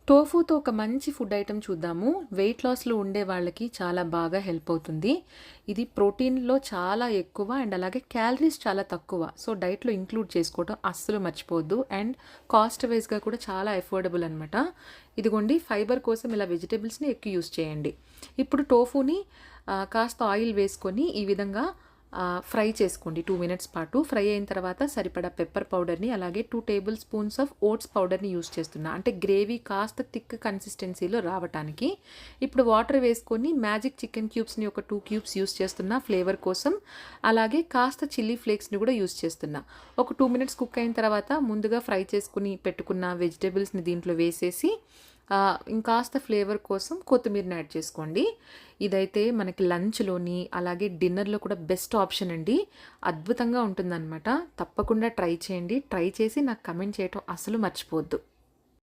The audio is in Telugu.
టోఫూతో ఒక మంచి ఫుడ్ ఐటెమ్ చూద్దాము. వెయిట్ లాస్‌లో ఉండే వాళ్ళకి చాలా బాగా హెల్ప్ అవుతుంది. ఇది ప్రోటీన్‌లో చాలా ఎక్కువ అండ్ అలాగే క్యాలరీస్ చాలా తక్కువ. సో, డైట్‌లో ఇంక్లూడ్ చేసుకోవడం అస్సలు మర్చిపోవద్దు. అండ్ కాస్ట్ వైస్‌గా కూడా చాలా అఫోర్డబుల్ అనమాట. ఇదిగోండి ఫైబర్ కోసం ఇలా వెజిటబుల్స్‌ని ఎక్కువ యూజ్ చేయండి. ఇప్పుడు టోఫూని కాస్త ఆయిల్ వేసుకొని ఈ విధంగా ఫ్రై చేసుకోండి 2 మినిట్స్ పాటు. ఫ్రై అయిన తర్వాత సరిపడా పెప్పర్ పౌడర్‌ని అలాగే 2 టేబుల్ స్పూన్స్ ఆఫ్ ఓట్స్ పౌడర్‌ని యూజ్ చేస్తున్నా. అంటే గ్రేవీ కాస్త థిక్ కన్సిస్టెన్సీలో రావటానికి. ఇప్పుడు వాటర్ వేసుకొని మ్యాజిక్ చికెన్ క్యూబ్స్‌ని ఒక 2 క్యూబ్స్ యూజ్ చేస్తున్నా ఫ్లేవర్ కోసం. అలాగే కాస్త చిల్లీ ఫ్లేక్స్‌ని కూడా యూజ్ చేస్తున్నా. ఒక 2 మినిట్స్ కుక్ అయిన తర్వాత ముందుగా ఫ్రై చేసుకుని పెట్టుకున్న వెజిటబుల్స్‌ని దీంట్లో వేసేసి ఇంకాస్త ఫ్లేవర్ కోసం కొత్తిమీరని యాడ్ చేసుకోండి. ఇదైతే మనకి లంచ్‌లోని అలాగే డిన్నర్‌లో కూడా బెస్ట్ ఆప్షన్ అండి. అద్భుతంగా ఉంటుందన్నమాట. తప్పకుండా ట్రై చేయండి. ట్రై చేసి నాకు కమెంట్ చేయటం అస్సలు మర్చిపోవద్దు.